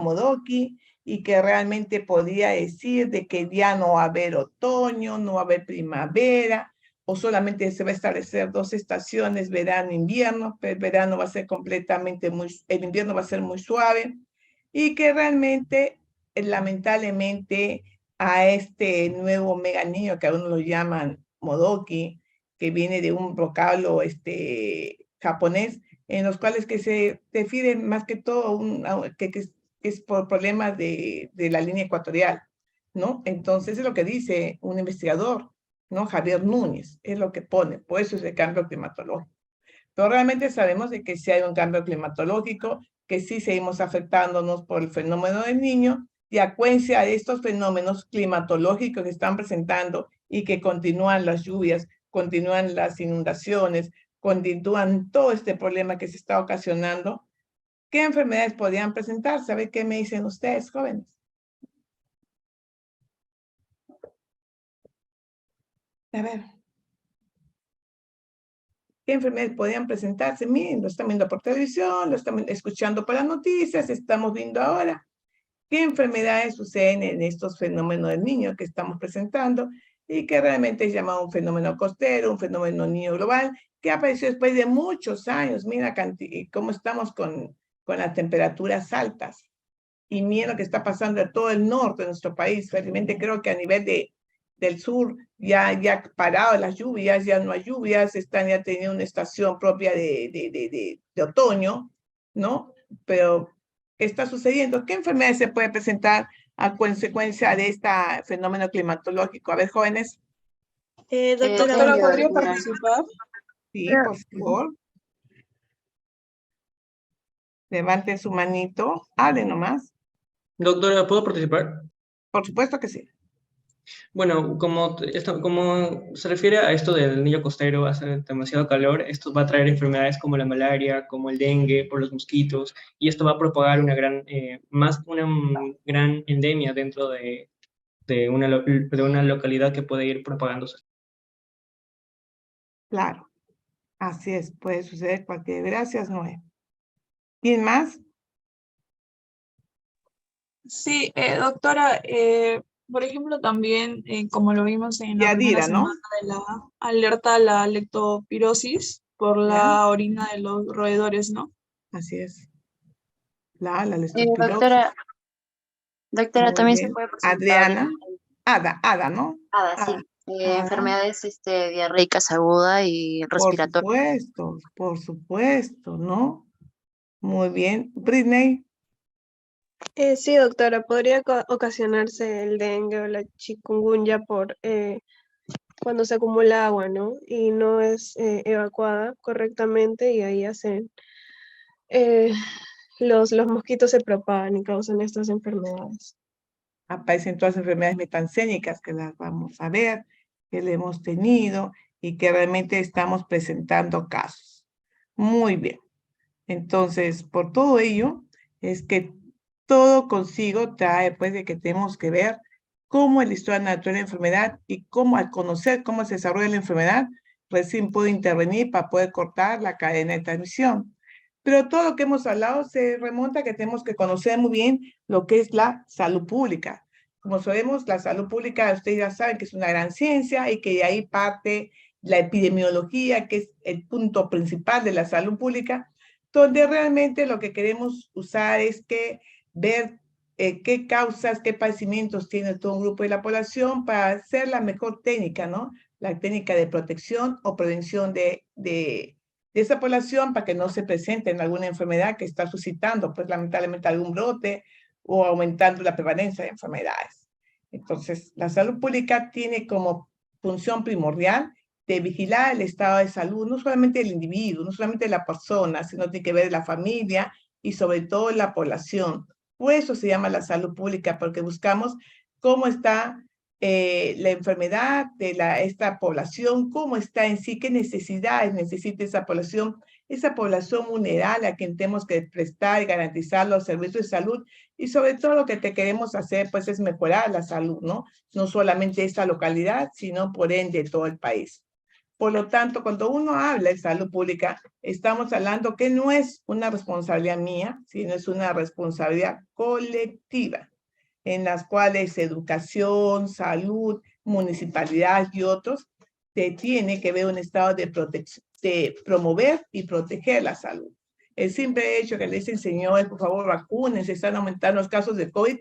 Modoki, y que realmente podía decir de que ya no va a haber otoño, no va a haber primavera, o solamente se va a establecer 2 estaciones, verano e invierno, pero el verano va a ser completamente el invierno va a ser muy suave, y que realmente, lamentablemente, a este nuevo mega niño que algunos lo llaman Modoki, que viene de un vocablo japonés, en los cuales que se define más que todo que es por problemas de la línea ecuatorial, ¿no? Entonces es lo que dice un investigador, ¿no? Javier Núñez, es lo que pone, por eso es el cambio climatológico. Pero realmente sabemos de que sí hay un cambio climatológico, que sí seguimos afectándonos por el fenómeno del Niño, y a cuenta de estos fenómenos climatológicos que están presentando y que continúan las lluvias, continúan las inundaciones, continúan todo este problema que se está ocasionando, ¿qué enfermedades podrían presentarse? A ver qué me dicen ustedes, jóvenes. A ver. ¿Qué enfermedades podrían presentarse? Miren, lo están viendo por televisión, lo están escuchando por las noticias, estamos viendo ahora. ¿Qué enfermedades suceden en estos fenómenos del niño que estamos presentando y que realmente es llamado un fenómeno costero, un fenómeno niño global, que apareció después de muchos años? Mira cómo estamos con las temperaturas altas. Y mira lo que está pasando en todo el norte de nuestro país. Realmente creo que a nivel del sur ya parado las lluvias, ya no hay lluvias, están ya teniendo una estación propia de otoño, ¿no? Pero, ¿qué está sucediendo? ¿Qué enfermedades se puede presentar a consecuencia de este fenómeno climatológico? A ver, jóvenes. Doctora, ¿podría participar? Sí, por favor. Levanten su manito, hablen nomás. Doctora, ¿puedo participar? Por supuesto que sí. Bueno, como se refiere a esto del niño costero, hace demasiado calor, esto va a traer enfermedades como la malaria, como el dengue, por los mosquitos, y esto va a propagar una gran endemia dentro de una localidad que puede ir propagándose. Claro, así es, puede suceder cualquier. Gracias, Noé. ¿Quién más? Sí, doctora, por ejemplo, también, como lo vimos en la primera Yadira, ¿no? semana de la alerta a la leptospirosis por ¿Ya? la orina de los roedores, ¿no? Así es. La leptospirosis. Doctora, Muy también se bien. puede presentar Adriana. Ada, ¿no? sí. Ada. Enfermedades diarreicas agudas y respiratorias. Por supuesto, ¿no? Muy bien. Britney. Sí, doctora, podría ocasionarse el dengue o la chikungunya por cuando se acumula agua, ¿no? Y no es evacuada correctamente y ahí los mosquitos se propagan y causan estas enfermedades. Aparecen todas las enfermedades metancénicas que las vamos a ver, que le hemos tenido y que realmente estamos presentando casos. Muy bien. Entonces, por todo ello, es que todo consigo trae, pues, de que tenemos que ver cómo es la historia natural de la enfermedad y cómo, al conocer cómo se desarrolla la enfermedad, recién puedo intervenir para poder cortar la cadena de transmisión. Pero todo lo que hemos hablado se remonta a que tenemos que conocer muy bien lo que es la salud pública. Como sabemos, la salud pública, ustedes ya saben que es una gran ciencia y que de ahí parte la epidemiología, que es el punto principal de la salud pública, donde realmente lo que queremos usar es que ver qué causas, qué padecimientos tiene todo un grupo de la población para hacer la mejor técnica, ¿no? La técnica de protección o prevención de esa población para que no se presente en alguna enfermedad que está suscitando, pues lamentablemente algún brote o aumentando la prevalencia de enfermedades. Entonces, la salud pública tiene como función primordial de vigilar el estado de salud, no solamente del individuo, no solamente de la persona, sino tiene que ver de la familia y sobre todo la población. Por eso se llama la salud pública, porque buscamos cómo está la enfermedad de esta población, cómo está en sí, qué necesidades necesita esa población vulnerable a quien tenemos que prestar y garantizar los servicios de salud, y sobre todo lo que te queremos hacer pues es mejorar la salud, ¿no? No solamente esta localidad, sino por ende todo el país. Por lo tanto, cuando uno habla de salud pública, estamos hablando que no es una responsabilidad mía, sino es una responsabilidad colectiva, en las cuales educación, salud, municipalidad y otros se tiene que ver un estado de promover y proteger la salud. El simple hecho que le dicen, señores, por favor, vacúnense, están aumentando los casos de COVID,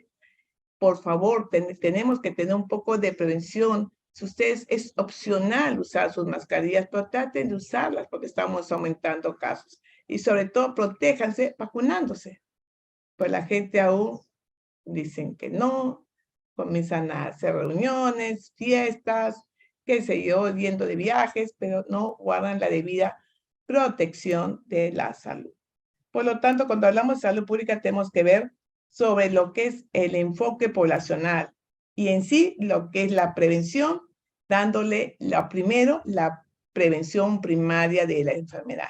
por favor, tenemos que tener un poco de prevención. Si ustedes, es opcional usar sus mascarillas, pero traten de usarlas porque estamos aumentando casos. Y sobre todo, protéjanse vacunándose. Pues la gente aún dicen que no, comienzan a hacer reuniones, fiestas, qué sé yo, yendo de viajes, pero no guardan la debida protección de la salud. Por lo tanto, cuando hablamos de salud pública, tenemos que ver sobre lo que es el enfoque poblacional y en sí lo que es la prevención, dándole primero la prevención primaria de la enfermedad.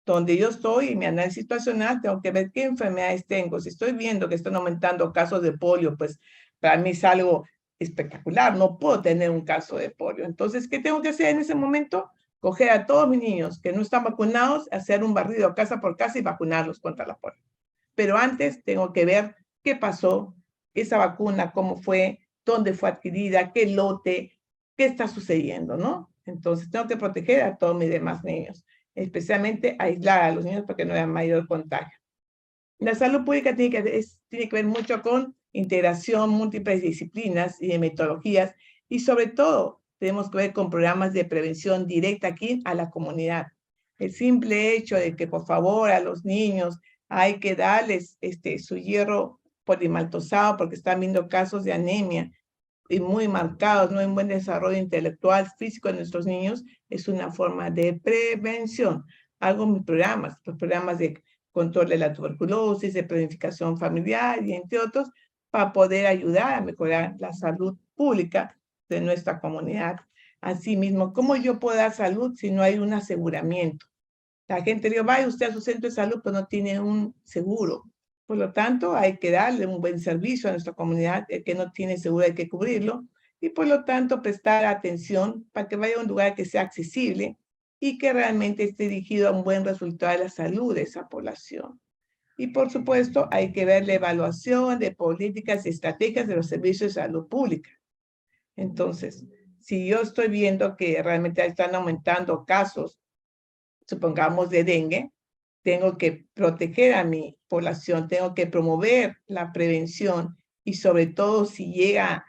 Donde yo estoy en mi análisis situacional, tengo que ver qué enfermedades tengo. Si estoy viendo que están aumentando casos de polio, pues para mí es algo espectacular. No puedo tener un caso de polio. Entonces, ¿qué tengo que hacer en ese momento? Coger a todos mis niños que no están vacunados, hacer un barrido casa por casa y vacunarlos contra la polio. Pero antes tengo que ver qué pasó, esa vacuna, cómo fue, dónde fue adquirida, qué lote, qué está sucediendo, ¿no? Entonces tengo que proteger a todos mis demás niños, especialmente aislar a los niños para que no haya mayor contagio. La salud pública tiene que ver mucho con integración, múltiples disciplinas y de metodologías, y sobre todo tenemos que ver con programas de prevención directa aquí a la comunidad. El simple hecho de que, por favor, a los niños hay que darles su hierro polimaltosado porque están viendo casos de anemia y muy marcados, no hay un buen desarrollo intelectual, físico de nuestros niños, es una forma de prevención. Hago mis programas, los programas de control de la tuberculosis, de planificación familiar y entre otros, para poder ayudar a mejorar la salud pública de nuestra comunidad. Asimismo, ¿cómo yo puedo dar salud si no hay un aseguramiento? La gente dice, vaya usted a su centro de salud, pero no tiene un seguro. Por lo tanto, hay que darle un buen servicio a nuestra comunidad. El que no tiene seguro hay que cubrirlo. Y por lo tanto, prestar atención para que vaya a un lugar que sea accesible y que realmente esté dirigido a un buen resultado de la salud de esa población. Y por supuesto, hay que ver la evaluación de políticas y estrategias de los servicios de salud pública. Entonces, si yo estoy viendo que realmente están aumentando casos, supongamos de dengue, tengo que proteger a mi población, tengo que promover la prevención y sobre todo si llega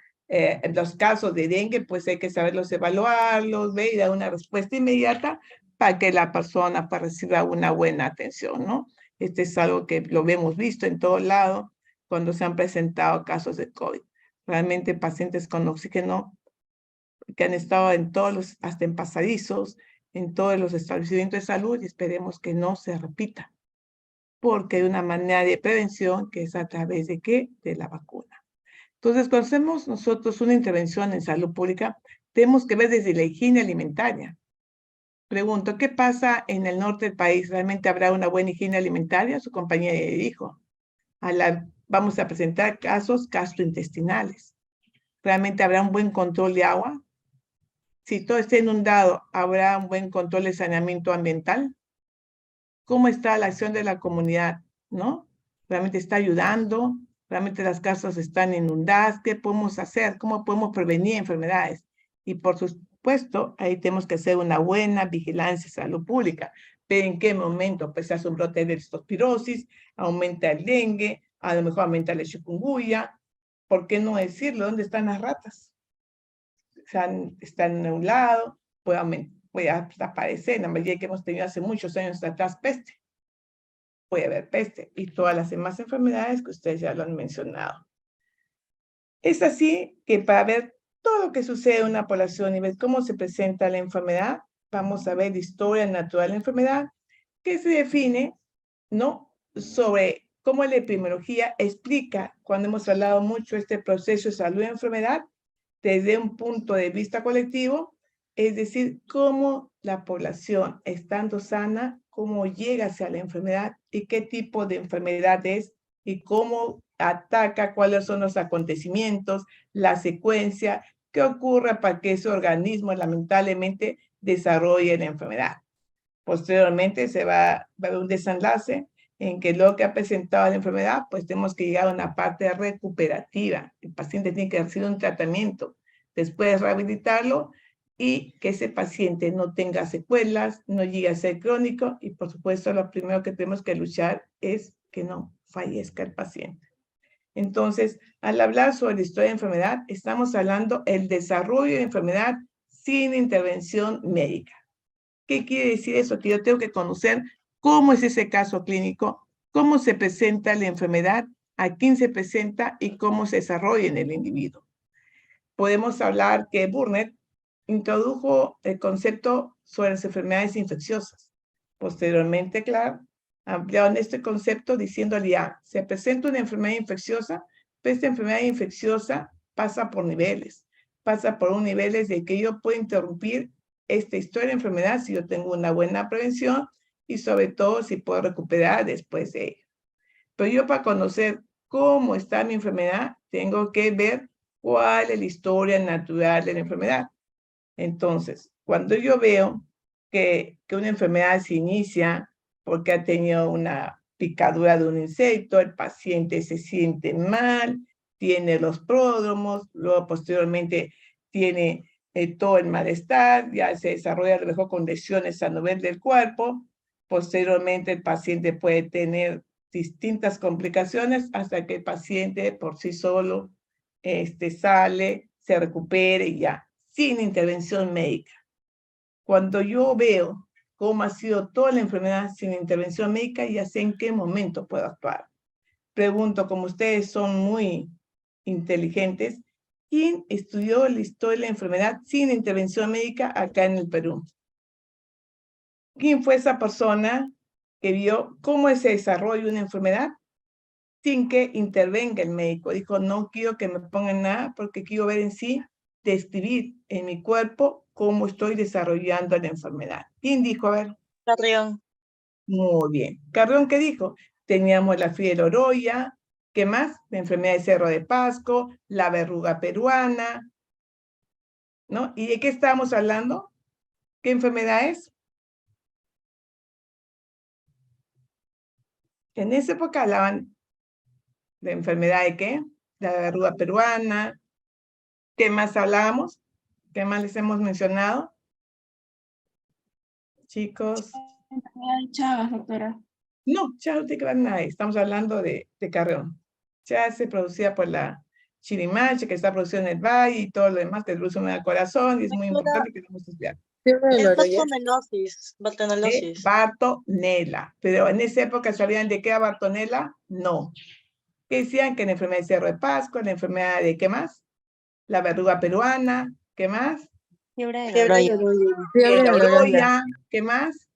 los casos de dengue, pues hay que saberlos evaluarlos, ver y dar una respuesta inmediata para que la persona reciba una buena atención, ¿no? Este es algo que lo hemos visto en todo lado cuando se han presentado casos de COVID. Realmente pacientes con oxígeno que han estado en todos los, hasta en pasadizos, en todos los establecimientos de salud y esperemos que no se repita, porque hay una manera de prevención que es a través de ¿qué? De la vacuna. Entonces, cuando hacemos nosotros una intervención en salud pública, tenemos que ver desde la higiene alimentaria. Pregunto, ¿qué pasa en el norte del país? ¿Realmente habrá una buena higiene alimentaria? Su compañera dijo, vamos a presentar casos gastrointestinales. ¿Realmente habrá un buen control de agua? Si todo está inundado, ¿habrá un buen control de saneamiento ambiental? ¿Cómo está la acción de la comunidad? ¿No? ¿Realmente está ayudando? ¿Realmente las casas están inundadas? ¿Qué podemos hacer? ¿Cómo podemos prevenir enfermedades? Y por supuesto, ahí tenemos que hacer una buena vigilancia de salud pública. Pero ¿en qué momento? Pues se hace un brote de leptospirosis, aumenta el dengue, a lo mejor aumenta la chikungunya. ¿Por qué no decirlo? ¿Dónde están las ratas? Están en un lado, puede aparecer, en la medida que hemos tenido hace muchos años atrás peste. Puede haber peste y todas las demás enfermedades que ustedes ya lo han mencionado. Es así que para ver todo lo que sucede en una población y ver cómo se presenta la enfermedad, vamos a ver la historia natural de la enfermedad, que se define, ¿no? Sobre cómo la epidemiología explica, cuando hemos hablado mucho de este proceso de salud y enfermedad, desde un punto de vista colectivo, es decir, cómo la población, estando sana, cómo llega hacia la enfermedad y qué tipo de enfermedad es y cómo ataca, cuáles son los acontecimientos, la secuencia, qué ocurre para que ese organismo lamentablemente desarrolle la enfermedad. Posteriormente va a haber un desenlace en que lo que ha presentado la enfermedad, pues tenemos que llegar a una parte recuperativa. El paciente tiene que recibir un tratamiento, después rehabilitarlo y que ese paciente no tenga secuelas, no llegue a ser crónico y por supuesto lo primero que tenemos que luchar es que no fallezca el paciente. Entonces, al hablar sobre la historia de enfermedad, estamos hablando del desarrollo de enfermedad sin intervención médica. ¿Qué quiere decir eso? Que yo tengo que conocer cómo es ese caso clínico, cómo se presenta la enfermedad, a quién se presenta y cómo se desarrolla en el individuo. Podemos hablar que Burnett introdujo el concepto sobre las enfermedades infecciosas. Posteriormente, Clark ampliaron este concepto diciéndole ya, se presenta una enfermedad infecciosa, pero esta enfermedad infecciosa pasa por niveles. Pasa por un nivel de que yo puedo interrumpir esta historia de enfermedad si yo tengo una buena prevención y sobre todo si puedo recuperar después de ello. Pero yo para conocer cómo está mi enfermedad, tengo que ver cuál es la historia natural de la enfermedad. Entonces, cuando yo veo que una enfermedad se inicia porque ha tenido una picadura de un insecto, el paciente se siente mal, tiene los pródromos, luego posteriormente tiene todo el malestar, ya se desarrolla a lo mejor con lesiones a nivel del cuerpo, posteriormente el paciente puede tener distintas complicaciones hasta que el paciente por sí solo sale, se recupere y ya, sin intervención médica. Cuando yo veo cómo ha sido toda la enfermedad sin intervención médica, ya sé en qué momento puedo actuar. Pregunto, como ustedes son muy inteligentes, ¿quién estudió la historia de la enfermedad sin intervención médica acá en el Perú? ¿Quién fue esa persona que vio cómo se desarrolla una enfermedad sin que intervenga el médico? Dijo, no quiero que me pongan nada porque quiero ver en sí, describir en mi cuerpo cómo estoy desarrollando la enfermedad. ¿Quién dijo? A ver. Carrión. Muy bien. Carrión, ¿qué dijo? Teníamos la fiebre oroya, ¿qué más? La enfermedad de Cerro de Pasco, la verruga peruana, ¿no? ¿Y de qué estábamos hablando? ¿Qué enfermedad es? En esa época hablaban de enfermedad de qué? La verruga peruana. ¿Qué más hablábamos? ¿Qué más les hemos mencionado? Chicos. Chagas, doctora. No, Chagas no tiene que ver nada. Estamos hablando de Carrión. Chagas se producía por la chirimacha, que está producida en el valle y todo lo demás que produce el corazón y es muy importante que tenemos que estudiar. Es Bartonellosis. Bartonella. Pero en esa época sabían de qué era Bartonella, no. ¿Qué decían? Que la enfermedad de Cerro de Pasco, la enfermedad de ¿qué más? La verruga peruana, ¿qué más? Fiebre de Oroya, ¿qué más?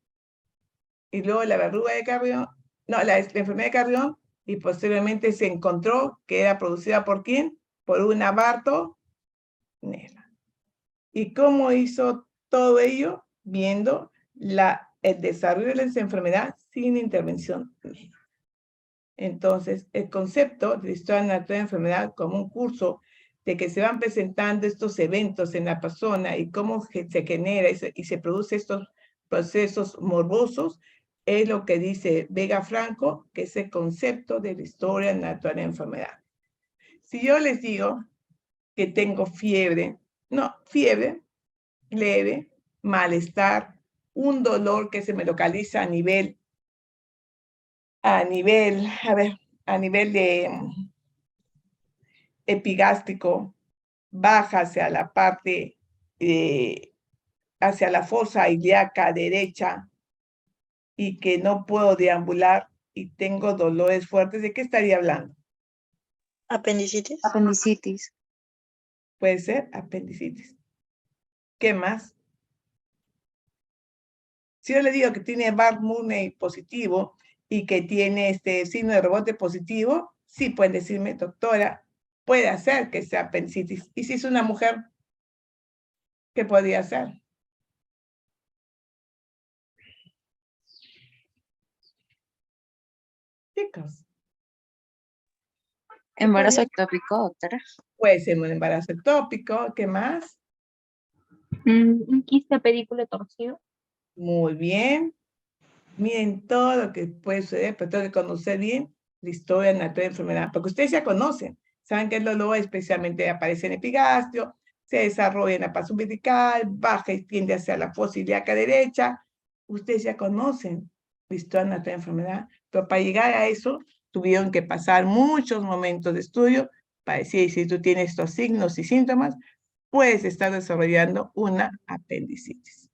Y luego la verruga de Carrión, no, la enfermedad de Carrión, y posteriormente se encontró que era producida ¿por quién? Por una Bartonella. ¿Y cómo hizo todo ello? Viendo el desarrollo de esa enfermedad sin intervención médica. Entonces, el concepto de historia natural de la enfermedad como un curso de que se van presentando estos eventos en la persona y cómo se genera y se produce estos procesos morbosos, es lo que dice Vega Franco, que es el concepto de la historia natural de la enfermedad. Si yo les digo que tengo fiebre, no, fiebre leve, malestar, un dolor que se me localiza a nivel de epigástrico, baja hacia la parte, hacia la fosa ilíaca derecha y que no puedo deambular y tengo dolores fuertes, ¿de qué estaría hablando? Apendicitis. Apendicitis. Puede ser apendicitis. ¿Qué más? Si yo le digo que tiene Barth-Mooney positivo y que tiene este signo de rebote positivo, sí pueden decirme, doctora, puede hacer que sea apendicitis. ¿Y si es una mujer? ¿Qué podría hacer? Chicos. Embarazo ectópico, doctora. Puede ser un embarazo ectópico. ¿Qué más? Un quiste apedículo torcido. Muy bien. Miren todo lo que puede suceder, pero tengo que conocer bien la historia natural de la enfermedad, porque ustedes ya conocen, saben que el dolor especialmente aparece en el epigastrio, se desarrolla en la paz umbilical, baja y tiende hacia la fosa ilíaca derecha. Ustedes ya conocen la historia natural de la enfermedad, pero para llegar a eso tuvieron que pasar muchos momentos de estudio para decir si tú tienes estos signos y síntomas, puedes estar desarrollando una apendicitis.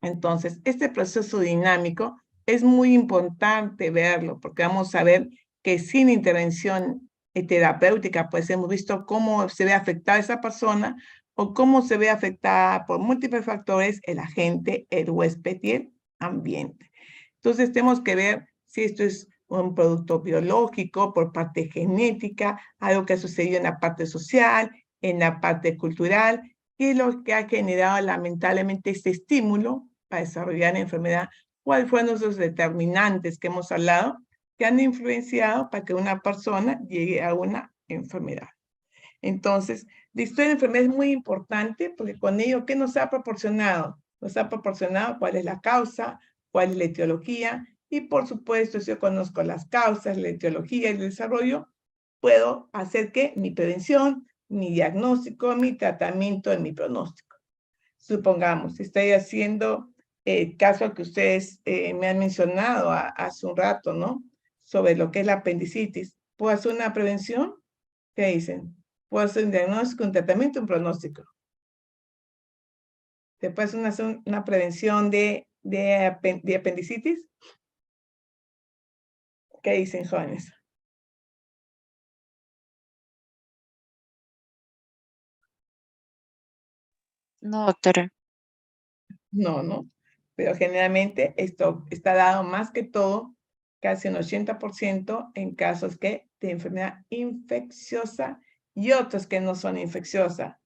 Entonces, este proceso dinámico es muy importante verlo, porque vamos a ver que sin intervención terapéutica, pues hemos visto cómo se ve afectada esa persona o cómo se ve afectada por múltiples factores el agente, el huésped y el ambiente. Entonces, tenemos que ver si esto es un producto biológico, por parte genética, algo que ha sucedido en la parte social, en la parte cultural, qué es lo que ha generado lamentablemente este estímulo para desarrollar la enfermedad, cuáles fueron esos determinantes que hemos hablado que han influenciado para que una persona llegue a una enfermedad. Entonces, la historia de la enfermedad es muy importante porque con ello, ¿qué nos ha proporcionado? Nos ha proporcionado cuál es la causa, cuál es la etiología, y por supuesto, si yo conozco las causas, la etiología y el desarrollo, puedo hacer que mi prevención, mi diagnóstico, mi tratamiento y mi pronóstico. Supongamos, estoy haciendo caso al que ustedes me han mencionado hace un rato, ¿no? Sobre lo que es la apendicitis. ¿Puedo hacer una prevención? ¿Qué dicen? ¿Puedo hacer un diagnóstico, un tratamiento, un pronóstico? ¿Se puede hacer una prevención de apendicitis? ¿Qué dicen, jóvenes? No, doctora. No, ¿no? Pero generalmente esto está dado más que todo, casi un 80% en casos de enfermedad infecciosa y otros que no son infecciosas,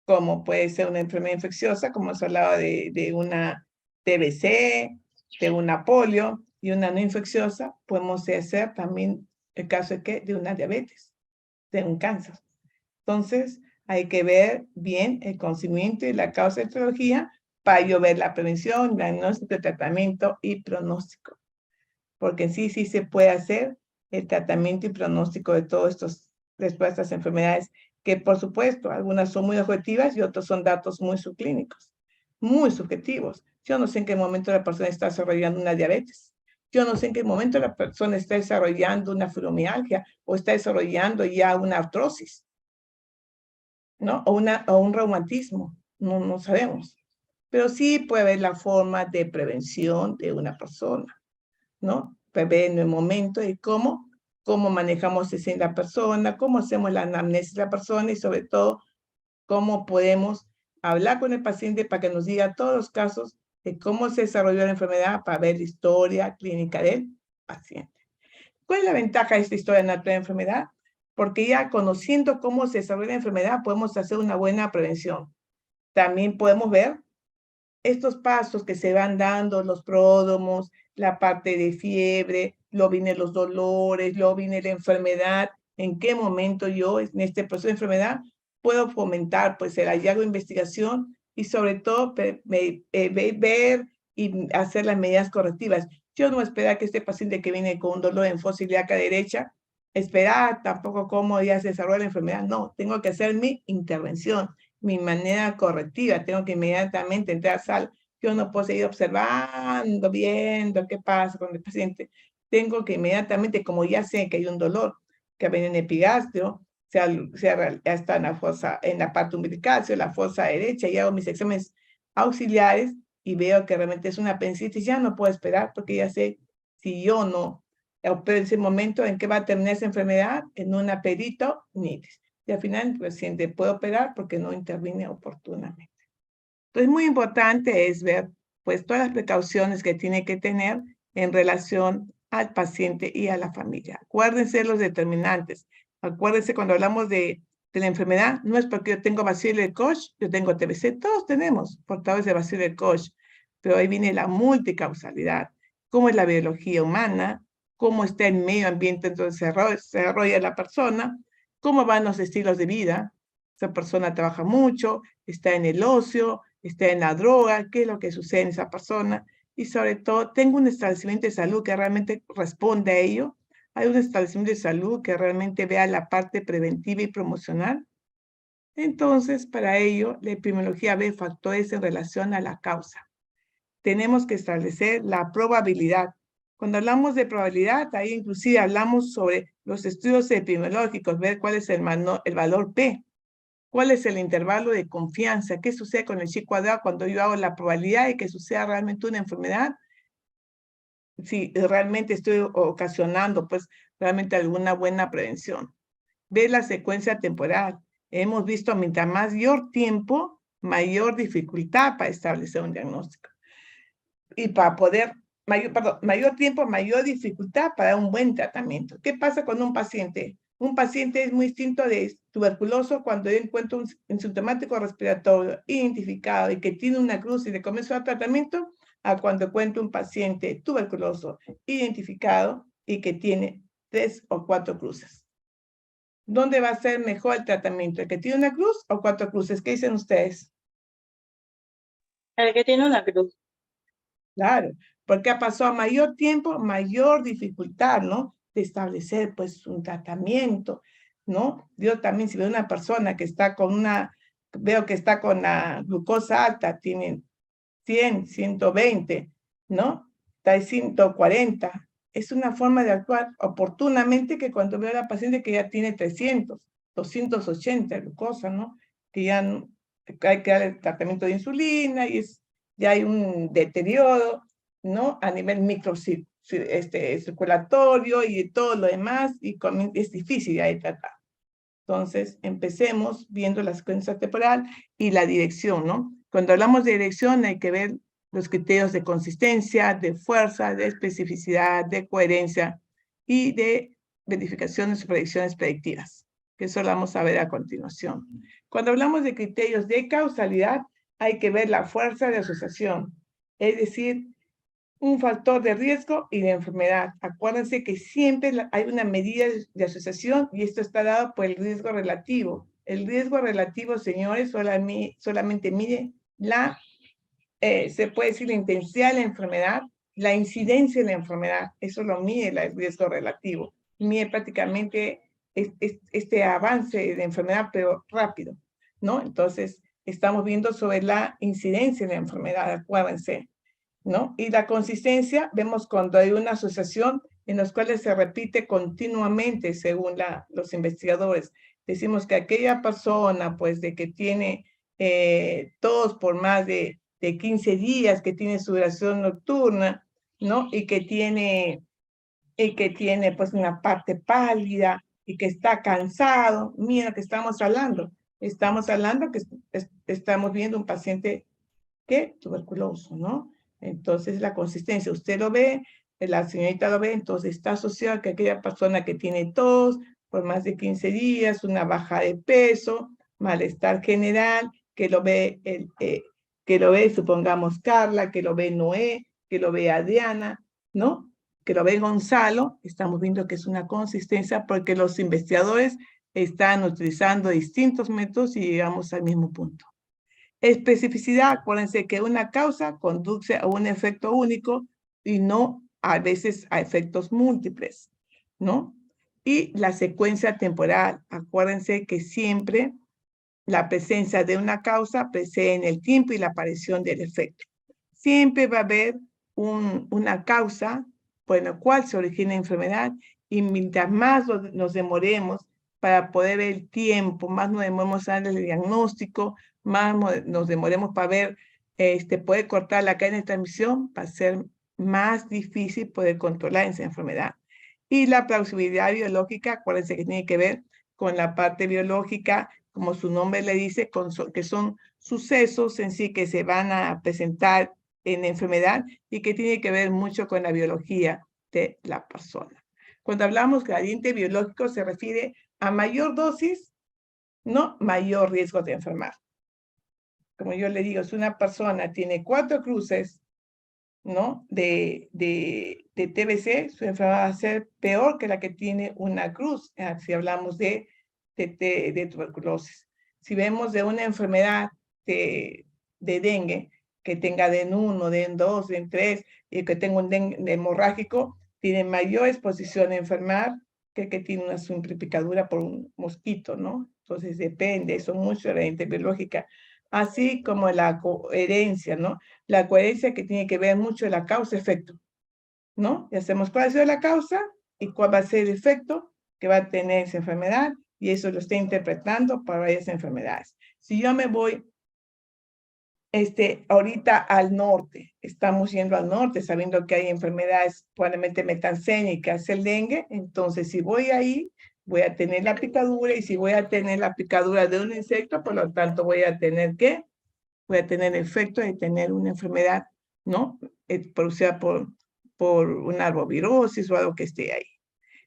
como puede ser una enfermedad infecciosa, como se hablaba de una TBC, de una polio, y una no infecciosa, podemos hacer también el caso de una diabetes, de un cáncer. Entonces, hay que ver bien el conocimiento y la causa de etiología para yo ver la prevención, diagnóstico, tratamiento y pronóstico. Porque sí se puede hacer el tratamiento y pronóstico de todas estas enfermedades, que por supuesto, algunas son muy objetivas y otros son datos muy subclínicos, muy subjetivos. Yo no sé en qué momento la persona está desarrollando una diabetes. Yo no sé en qué momento la persona está desarrollando una fibromialgia o está desarrollando ya una artrosis, ¿no? O un reumatismo, no sabemos. Pero sí puede haber la forma de prevención de una persona, ¿no? Prever en el momento de cómo manejamos en la persona, cómo hacemos la anamnesis de la persona y sobre todo cómo podemos hablar con el paciente para que nos diga todos los casos de cómo se desarrolló la enfermedad para ver la historia clínica del paciente. ¿Cuál es la ventaja de esta historia natural de la enfermedad? Porque ya conociendo cómo se desarrolla la enfermedad podemos hacer una buena prevención. También podemos ver estos pasos que se van dando, los pródromos, la parte de fiebre, luego vienen los dolores, luego viene la enfermedad, en qué momento yo en este proceso de enfermedad puedo fomentar pues el hallazgo de investigación y sobre todo ver y hacer las medidas correctivas. Yo no esperar que este paciente que viene con un dolor en fosa ilíaca derecha, esperar tampoco cómo ya se desarrolla la enfermedad, no, tengo que hacer mi intervención, mi manera correctiva, tengo que inmediatamente entrar a sala. Yo no puedo seguir observando, viendo qué pasa con el paciente. Tengo que inmediatamente, como ya sé que hay un dolor que viene en el epigastrio, ya está en la parte umbilical, en la fosa derecha, y hago mis exámenes auxiliares y veo que realmente es una apendicitis, ya no puedo esperar porque ya sé si yo no opero en ese momento en qué va a terminar esa enfermedad, en una peritonitis. Y al final el paciente puede operar porque no interviene oportunamente. Entonces, muy importante es ver pues todas las precauciones que tiene que tener en relación al paciente y a la familia. Acuérdense los determinantes. Acuérdense cuando hablamos de la enfermedad, no es porque yo tengo bacilo de Koch, yo tengo TBC, todos tenemos portadores de bacilo de Koch, pero ahí viene la multicausalidad. ¿Cómo es la biología humana? ¿Cómo está el medio ambiente donde se desarrolla la persona? ¿Cómo van los estilos de vida? esa persona trabaja mucho, está en el ocio, está en la droga, qué es lo que sucede en esa persona. Y sobre todo, tengo un establecimiento de salud que realmente responde a ello. Hay un establecimiento de salud que realmente vea la parte preventiva y promocional. Entonces, para ello, la epidemiología ve factores en relación a la causa. Tenemos que establecer la probabilidad. Cuando hablamos de probabilidad, ahí inclusive hablamos sobre los estudios epidemiológicos, ver cuál es el valor P, cuál es el intervalo de confianza, qué sucede con el chi cuadrado cuando yo hago la probabilidad de que suceda realmente una enfermedad, si realmente estoy ocasionando pues realmente alguna buena prevención. Ver la secuencia temporal. Hemos visto mientras mayor tiempo, mayor dificultad para establecer un diagnóstico. Y para poder, mayor tiempo, mayor dificultad para un buen tratamiento. ¿Qué pasa con un paciente? Un paciente es muy distinto de tuberculoso cuando yo encuentro un sintomático respiratorio identificado y que tiene una cruz y le comienzo a tratamiento, a cuando encuentro un paciente tuberculoso identificado y que tiene 3 o 4 cruces. ¿Dónde va a ser mejor el tratamiento? ¿El que tiene una cruz o 4 cruces? ¿Qué dicen ustedes? El que tiene una cruz. Claro, porque ha pasado mayor tiempo, mayor dificultad, ¿no? De establecer, pues, un tratamiento, ¿no? Yo también, si veo una persona que está veo que está con la glucosa alta, tiene 100, 120, ¿no? Está en 140. Es una forma de actuar oportunamente que cuando veo a la paciente que ya tiene 300, 280 glucosa, ¿no? Que ya hay que dar el tratamiento de insulina y ya hay un deterioro, ¿no? A nivel circulatorio y todo lo demás, y es difícil ya de tratar. Entonces, empecemos viendo la secuencia temporal y la dirección, ¿no? Cuando hablamos de dirección hay que ver los criterios de consistencia, de fuerza, de especificidad, de coherencia y de verificaciones y predicciones predictivas, que eso lo vamos a ver a continuación. Cuando hablamos de criterios de causalidad, hay que ver la fuerza de asociación, es decir, un factor de riesgo y de enfermedad. Acuérdense que siempre hay una medida de asociación y esto está dado por el riesgo relativo. El riesgo relativo, señores, solamente mide se puede decir la intensidad de la enfermedad, la incidencia de la enfermedad. Eso lo mide el riesgo relativo. Mide prácticamente este avance de enfermedad, pero rápido, ¿no? Entonces, estamos viendo sobre la incidencia de la enfermedad, acuérdense, ¿no? Y la consistencia, vemos cuando hay una asociación en las cuales se repite continuamente según los investigadores. Decimos que aquella persona, pues, de que tiene tos por más de 15 días, que tiene sudoración nocturna, ¿no? Y que tiene, pues, una parte pálida y que está cansado. Mira lo que estamos hablando. Estamos hablando que estamos viendo un paciente tuberculoso, ¿no? Entonces, la consistencia, usted lo ve, la señorita lo ve, entonces está asociado a que aquella persona que tiene tos por más de 15 días, una baja de peso, malestar general, que lo ve, supongamos, Carla, que lo ve Noé, que lo ve Adriana, ¿no? Que lo ve Gonzalo, estamos viendo que es una consistencia porque los investigadores están utilizando distintos métodos y llegamos al mismo punto. Especificidad, acuérdense que una causa conduce a un efecto único y no a veces a efectos múltiples, ¿no? Y la secuencia temporal, acuérdense que siempre la presencia de una causa precede en el tiempo y la aparición del efecto. Siempre va a haber una causa por la cual se origina la enfermedad y mientras más nos demoremos para poder ver el tiempo, más nos demoremos en el diagnóstico, más nos demoremos para ver, poder cortar la cadena de transmisión, va a ser más difícil poder controlar esa enfermedad. Y la plausibilidad biológica, acuérdense que tiene que ver con la parte biológica, como su nombre le dice, que son sucesos en sí que se van a presentar en la enfermedad y que tiene que ver mucho con la biología de la persona. Cuando hablamos gradiente biológico se refiere a mayor dosis, no mayor riesgo de enfermar. Como yo le digo, si una persona tiene 4 cruces, ¿no? de TBC, su enfermedad va a ser peor que la que tiene una cruz, si hablamos de tuberculosis. Si vemos de una enfermedad de dengue, que tenga DEN 1, DEN 2, DEN 3, y que tenga un dengue hemorrágico, tiene mayor exposición a enfermar que el que tiene una simple picadura por un mosquito, ¿no? Entonces depende, eso mucho de la identidad biológica, así como la coherencia, ¿no? La coherencia que tiene que ver mucho de la causa-efecto, ¿no? Y hacemos cuál ha sido la causa y cuál va a ser el efecto que va a tener esa enfermedad, y eso lo estoy interpretando para varias enfermedades. Si yo me voy ahorita al norte, estamos yendo al norte sabiendo que hay enfermedades probablemente metancénicas, el dengue, entonces si voy ahí, voy a tener la picadura, y si voy a tener la picadura de un insecto, por lo tanto voy a tener ¿qué? Voy a tener el efecto de tener una enfermedad, ¿no? Producida por una arbovirosis o algo que esté ahí.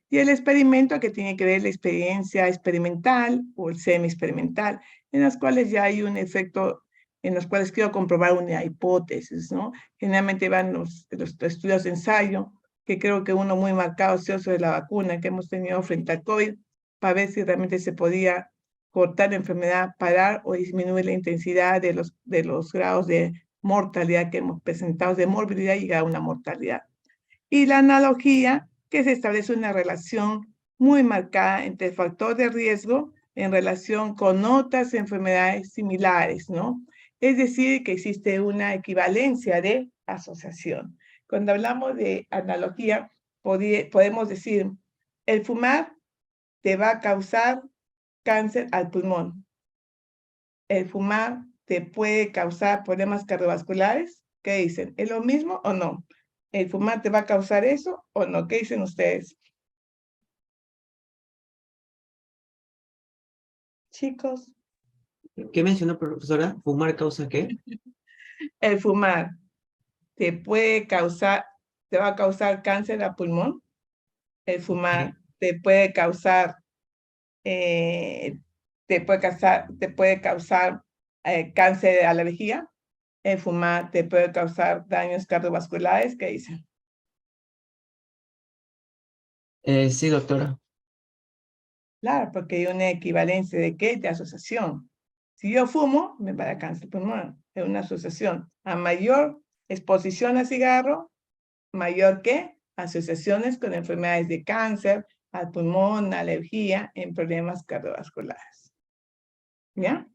Y el experimento, que tiene que ver la experiencia experimental o el semi-experimental, en las cuales ya hay un efecto, en los cuales quiero comprobar una hipótesis, ¿no? Generalmente van los estudios de ensayo, que creo que uno muy marcado ha sido sobre la vacuna que hemos tenido frente al COVID, para ver si realmente se podía cortar la enfermedad, parar o disminuir la intensidad de los grados de mortalidad que hemos presentado, de morbilidad, y llegar a una mortalidad. Y la analogía, que se establece una relación muy marcada entre el factor de riesgo en relación con otras enfermedades similares, ¿no? Es decir, que existe una equivalencia de asociación. Cuando hablamos de analogía, podemos decir, el fumar te va a causar cáncer al pulmón. El fumar te puede causar problemas cardiovasculares. ¿Qué dicen? ¿Es lo mismo o no? ¿El fumar te va a causar eso o no? ¿Qué dicen ustedes? Chicos, ¿Qué mencionó, profesora? ¿Fumar causa qué? el fumar te va a causar cáncer al pulmón. El fumar te puede causar cáncer a la vejiga. El fumar te puede causar daños cardiovasculares. ¿Qué dicen? Sí, doctora. Claro, porque hay una equivalencia de ¿qué? De asociación. Si yo fumo, me va a dar cáncer pulmonar. Es una asociación. A mayor exposición a cigarro, mayor ¿qué? Asociaciones con enfermedades de cáncer, al pulmón, alergia, en problemas cardiovasculares. ¿Ya?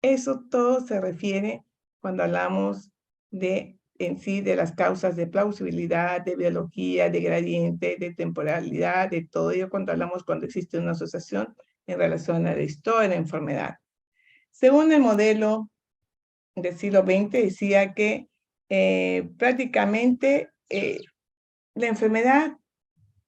Eso todo se refiere cuando hablamos en sí de las causas de plausibilidad, de biología, de gradiente, de temporalidad, de todo ello cuando existe una asociación en relación a la historia de la enfermedad. Según el modelo del siglo XX, decía que prácticamente la enfermedad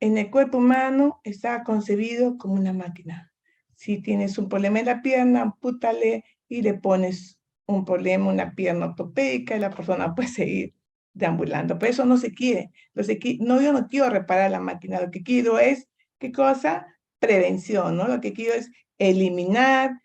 en el cuerpo humano está concebido como una máquina. Si tienes un problema en la pierna, ampútale y le pones un problema, una pierna ortopédica, y la persona puede seguir deambulando. Pero eso no se quiere. No, yo no quiero reparar la máquina. Lo que quiero es, ¿qué cosa? Prevención, ¿no? Lo que quiero es eliminar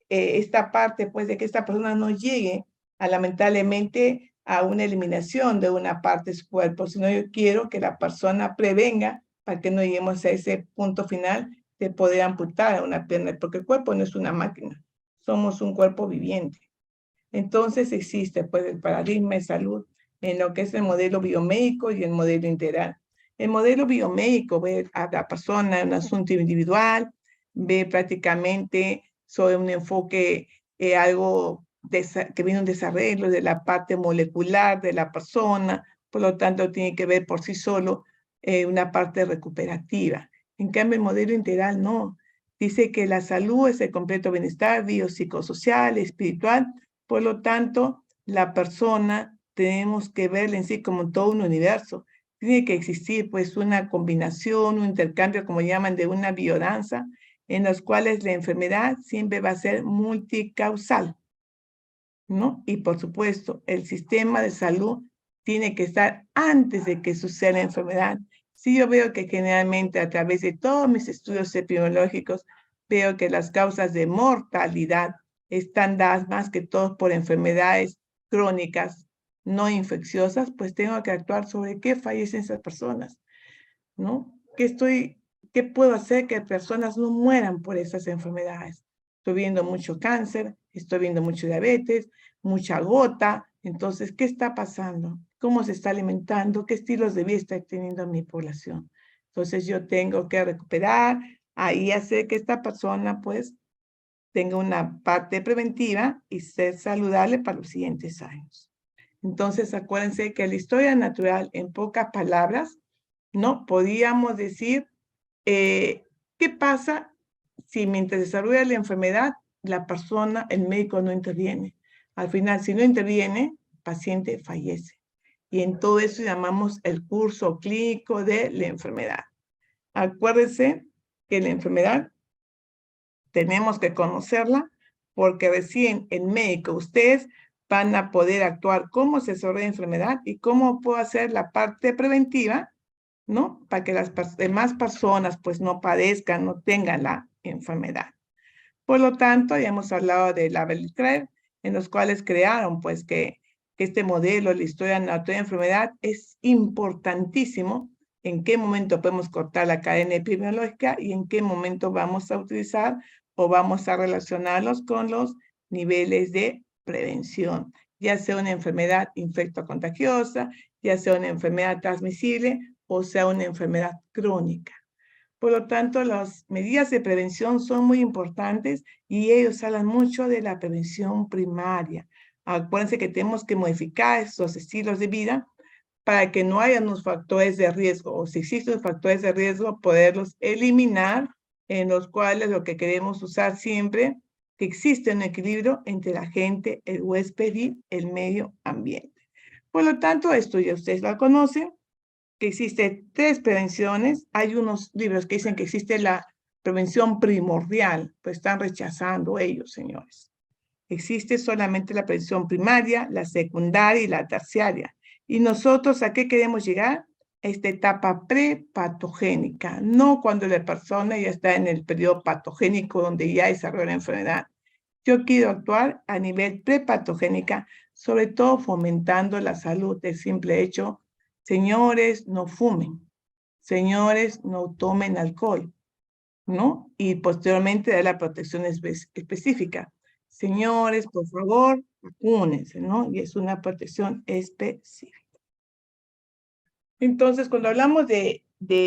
esta parte, pues, de que esta persona no llegue lamentablemente a una eliminación de una parte de su cuerpo, sino yo quiero que la persona prevenga para que no lleguemos a ese punto final de poder amputar a una pierna, porque el cuerpo no es una máquina, somos un cuerpo viviente. Entonces existe pues el paradigma de salud en lo que es el modelo biomédico y el modelo integral. El modelo biomédico ve a la persona en un asunto individual, ve prácticamente sobre un enfoque algo que viene un desarrollo de la parte molecular de la persona, por lo tanto tiene que ver por sí solo una parte recuperativa. En cambio, el modelo integral no. Dice que la salud es el completo bienestar biopsicosocial, espiritual. Por lo tanto, la persona tenemos que verla en sí como todo un universo. Tiene que existir pues una combinación, un intercambio, como llaman, de una biodanza, en los cuales la enfermedad siempre va a ser multicausal, ¿no? Y por supuesto, el sistema de salud tiene que estar antes de que suceda la enfermedad. Sí, yo veo que generalmente a través de todos mis estudios epidemiológicos, veo que las causas de mortalidad están dadas más que todo por enfermedades crónicas, no infecciosas, pues tengo que actuar sobre qué fallecen esas personas, ¿no? ¿Qué puedo hacer que personas no mueran por esas enfermedades? estoy viendo mucho cáncer, estoy viendo mucho diabetes, mucha gota. Entonces, ¿qué está pasando? ¿Cómo se está alimentando? ¿Qué estilos de vida está teniendo mi población? Entonces, yo tengo que recuperar, ahí hacer que esta persona, pues, tenga una parte preventiva y ser saludable para los siguientes años. Entonces, acuérdense que la historia natural, en pocas palabras, ¿no? Podríamos decir, ¿qué pasa si mientras desarrolla la enfermedad, la persona, el médico no interviene? Al final, si no interviene, el paciente fallece. Y en todo eso llamamos el curso clínico de la enfermedad. Acuérdense que la enfermedad tenemos que conocerla porque recién el médico, ustedes van a poder actuar cómo se desarrolla la enfermedad y cómo puedo hacer la parte preventiva, ¿no? Para que las demás personas pues no padezcan, no tengan la enfermedad. Por lo tanto, ya hemos hablado de la Beltrán, en los cuales crearon pues que este modelo, la historia natural de la enfermedad, es importantísimo en qué momento podemos cortar la cadena epidemiológica y en qué momento vamos a utilizar o vamos a relacionarlos con los niveles de prevención, ya sea una enfermedad infectocontagiosa, ya sea una enfermedad transmisible o sea una enfermedad crónica. Por lo tanto, las medidas de prevención son muy importantes y ellos hablan mucho de la prevención primaria. Acuérdense que tenemos que modificar esos estilos de vida para que no haya unos factores de riesgo, o si existen factores de riesgo, poderlos eliminar, en los cuales lo que queremos usar siempre, que existe un equilibrio entre la gente, el huésped y el medio ambiente. Por lo tanto, esto ya ustedes lo conocen, que existe 3 prevenciones. Hay unos libros que dicen que existe la prevención primordial, pues están rechazando ellos, señores. Existe solamente la prevención primaria, la secundaria y la terciaria. ¿Y nosotros a qué queremos llegar? A esta etapa prepatogénica, no cuando la persona ya está en el periodo patogénico donde ya desarrolla la enfermedad. Yo quiero actuar a nivel prepatogénica, sobre todo fomentando la salud del simple hecho. Señores, no fumen. Señores, no tomen alcohol, ¿no? Y posteriormente dar la protección específica. Señores, por favor, vacúnense, ¿no? Y es una protección específica. Entonces, cuando hablamos de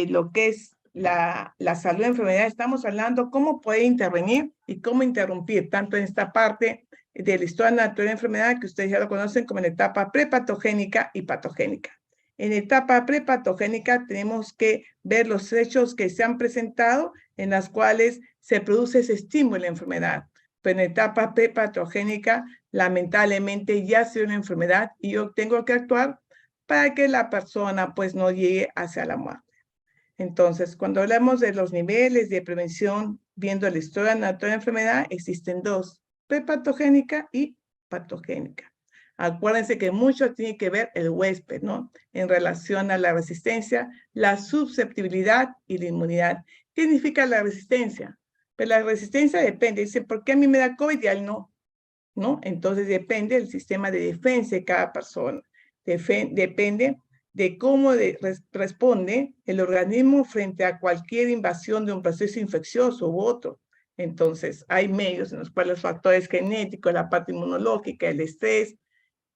lo que es la salud de enfermedad, estamos hablando cómo puede intervenir y cómo interrumpir, tanto en esta parte de la historia natural de la enfermedad, que ustedes ya lo conocen como en la etapa prepatogénica y patogénica. En etapa prepatogénica tenemos que ver los hechos que se han presentado en las cuales se produce ese estímulo de la enfermedad. Pero en etapa prepatogénica, lamentablemente ya se dio una enfermedad y yo tengo que actuar para que la persona pues no llegue hacia la muerte. Entonces, cuando hablamos de los niveles de prevención, viendo la historia natural de la enfermedad, existen 2, prepatogénica y patogénica. Acuérdense que mucho tiene que ver el huésped, ¿no? En relación a la resistencia, la susceptibilidad y la inmunidad. ¿Qué significa la resistencia? Pues la resistencia depende. Dice, ¿por qué a mí me da COVID y a él no? ¿No? Entonces depende del sistema de defensa de cada persona. Depende de cómo responde el organismo frente a cualquier invasión de un proceso infeccioso u otro. Entonces, hay medios en los cuales los factores genéticos, la parte inmunológica, el estrés,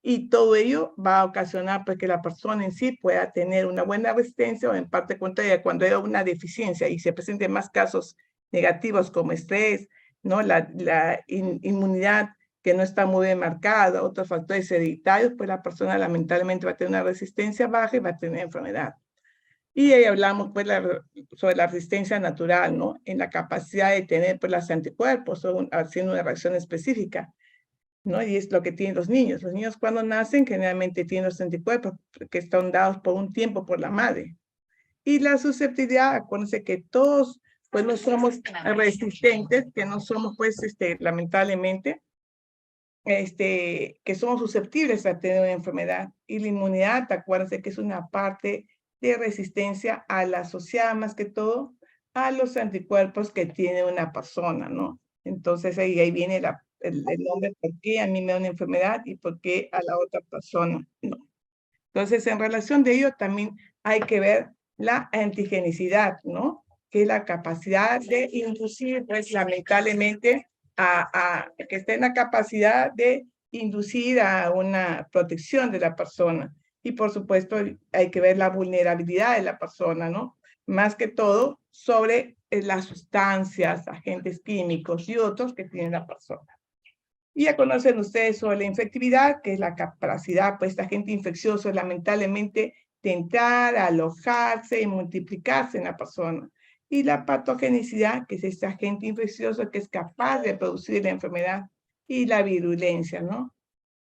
y todo ello va a ocasionar pues, que la persona en sí pueda tener una buena resistencia o en parte contraria, cuando hay una deficiencia y se presenten más casos negativos como estrés, ¿no? La inmunidad que no está muy bien marcada, otros factores hereditarios, pues la persona lamentablemente va a tener una resistencia baja y va a tener enfermedad. Y ahí hablamos pues sobre la resistencia natural, ¿no? En la capacidad de tener pues los anticuerpos haciendo una reacción específica, ¿no? Y es lo que tienen los niños. Los niños cuando nacen generalmente tienen los anticuerpos que están dados por un tiempo por la madre. Y la susceptibilidad, acuérdense que todos pues no somos resistentes, que no somos pues lamentablemente que somos susceptibles a tener una enfermedad. Y la inmunidad, acuérdense que es una parte de resistencia a la asociada más que todo a los anticuerpos que tiene una persona, ¿no? Entonces ahí viene el nombre, por qué a mí me da una enfermedad y por qué a la otra persona no. Entonces, en relación de ello también hay que ver la antigenicidad, ¿no? Que es la capacidad de inducir, pues lamentablemente, que esté en la capacidad de inducir a una protección de la persona. Y por supuesto hay que ver la vulnerabilidad de la persona, ¿no? Más que todo sobre las sustancias, agentes químicos y otros que tiene la persona. Y ya conocen ustedes sobre la infectividad, que es la capacidad, pues, de agente infeccioso, lamentablemente, de entrar, alojarse y multiplicarse en la persona. Y la patogenicidad, que es este agente infeccioso que es capaz de producir la enfermedad. Y la virulencia, ¿no?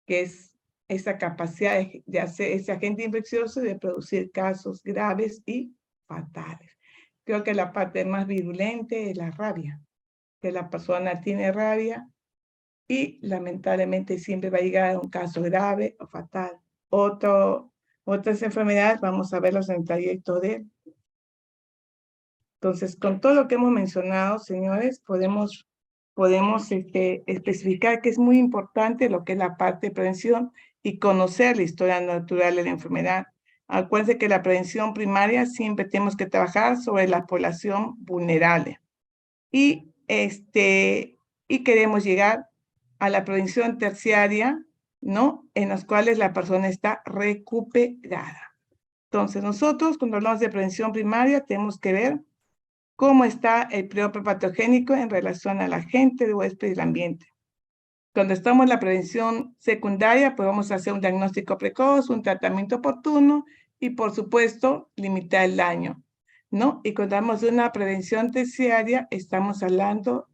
Que es esa capacidad de hacer ese agente infeccioso de producir casos graves y fatales. Creo que la parte más virulente es la rabia, que la persona tiene rabia y lamentablemente siempre va a llegar a un caso grave o fatal. Otras enfermedades, vamos a verlas en el trayecto de... Entonces, con todo lo que hemos mencionado, señores, podemos especificar que es muy importante lo que es la parte de prevención y conocer la historia natural de la enfermedad. Acuérdense que la prevención primaria siempre tenemos que trabajar sobre la población vulnerable. Y queremos llegar a la prevención terciaria, ¿no? En las cuales la persona está recuperada. Entonces, nosotros cuando hablamos de prevención primaria tenemos que ver cómo está el periodo prepatogénico en relación al agente, el huésped y el ambiente. Cuando estamos en la prevención secundaria, pues vamos a hacer un diagnóstico precoz, un tratamiento oportuno y, por supuesto, limitar el daño, ¿no? Y cuando hablamos de una prevención terciaria, estamos hablando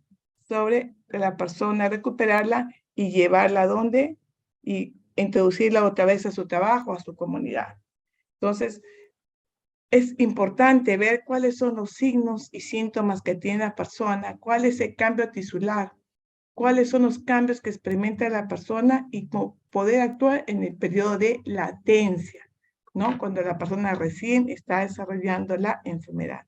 sobre la persona, recuperarla y llevarla a dónde y introducirla otra vez a su trabajo, a su comunidad. Entonces, es importante ver cuáles son los signos y síntomas que tiene la persona, cuál es el cambio tisular, cuáles son los cambios que experimenta la persona y poder actuar en el periodo de latencia, ¿no? Cuando la persona recién está desarrollando la enfermedad.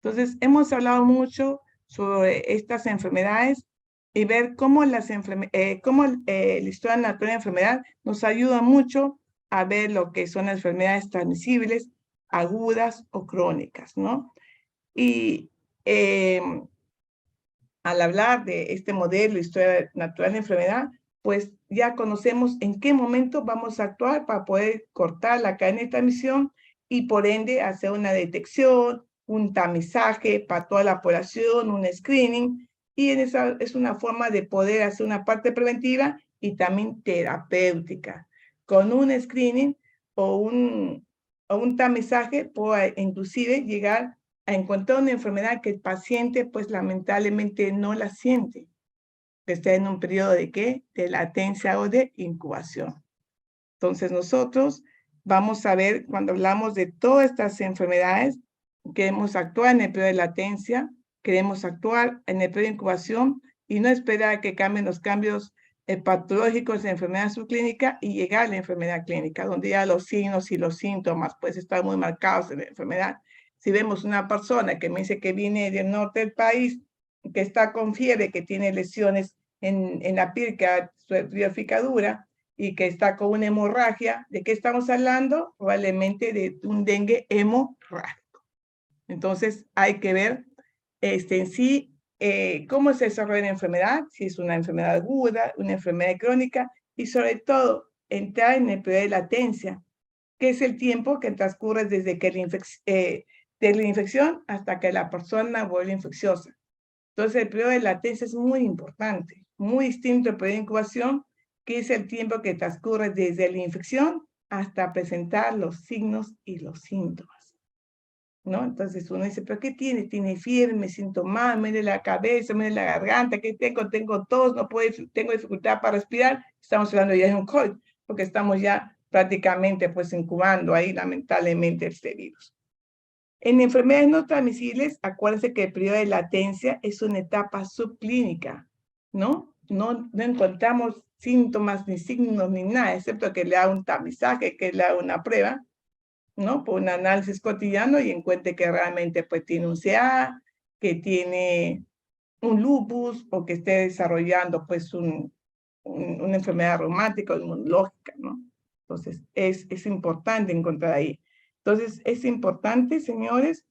Entonces, hemos hablado mucho sobre estas enfermedades y ver cómo la historia natural de la enfermedad nos ayuda mucho a ver lo que son las enfermedades transmisibles, agudas o crónicas, ¿no? Y al hablar de este modelo, historia natural de enfermedad, pues ya conocemos en qué momento vamos a actuar para poder cortar la cadena de transmisión y por ende hacer una detección, un tamizaje para toda la población, un screening, y esa es una forma de poder hacer una parte preventiva y también terapéutica. Con un screening o un tamizaje puedo inclusive llegar a encontrar una enfermedad que el paciente pues lamentablemente no la siente, que está en un periodo de ¿qué? De latencia o de incubación. Entonces nosotros vamos a ver cuando hablamos de todas estas enfermedades, queremos actuar en el periodo de latencia, queremos actuar en el periodo de incubación y no esperar a que cambien los cambios patológicos de enfermedad subclínica y llegar a la enfermedad clínica, donde ya los signos y los síntomas pues están muy marcados en la enfermedad. Si vemos una persona que me dice que viene del norte del país, que está con fiebre, que tiene lesiones en la piel, que ha sufrido picadura y que está con una hemorragia, ¿de qué estamos hablando? Probablemente de un dengue hemorrágico. Entonces hay que ver en sí cómo se desarrolla la enfermedad, si es una enfermedad aguda, una enfermedad crónica y sobre todo entrar en el periodo de latencia, que es el tiempo que transcurre desde que de la infección hasta que la persona vuelve infecciosa. Entonces, el periodo de latencia es muy importante, muy distinto al periodo de incubación, que es el tiempo que transcurre desde la infección hasta presentar los signos y los síntomas, ¿no? Entonces uno dice, ¿pero qué tiene? Tiene fiebre, me siento mal, me duele la cabeza, me duele la garganta, ¿qué tengo? Tengo tos, no puedo, tengo dificultad para respirar. Estamos hablando ya de un COVID, porque estamos ya prácticamente pues incubando ahí lamentablemente este virus. En enfermedades no transmisibles, acuérdense que el periodo de latencia es una etapa subclínica, ¿no? No encontramos síntomas, ni signos, ni nada, excepto que le haga un tamizaje, que le haga una prueba, ¿no? Por un análisis cotidiano y encuentre que realmente pues tiene un CA, que tiene un lupus o que esté desarrollando pues una enfermedad reumática o inmunológica, ¿no? Entonces es importante encontrar ahí. Entonces, es importante, señores,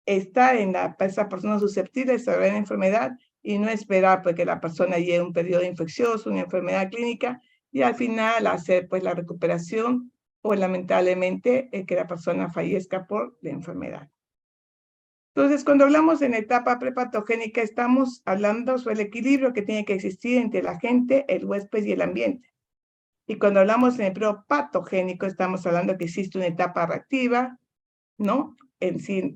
estar en esa persona susceptible de desarrollar la enfermedad y no esperar porque la persona lleve un periodo infeccioso, una enfermedad clínica, y al final hacer pues la recuperación o lamentablemente que la persona fallezca por la enfermedad. Entonces, cuando hablamos en etapa prepatogénica, estamos hablando sobre el equilibrio que tiene que existir entre la gente, el huésped y el ambiente. Y cuando hablamos en el periodo patogénico, estamos hablando que existe una etapa reactiva, ¿no? En sí,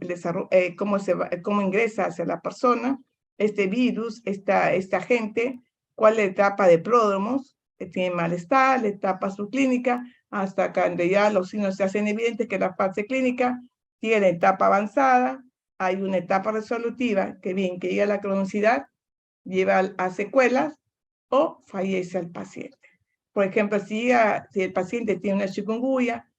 cómo ingresa hacia la persona, este virus, esta agente, cuál es la etapa de pródromos, que tiene malestar, la etapa subclínica, hasta cuando ya los signos se hacen evidentes que la fase clínica tiene etapa avanzada, hay una etapa resolutiva, que bien, que llega a la cronicidad, lleva a secuelas o fallece al paciente. Por ejemplo, si el paciente tiene una chikungunya,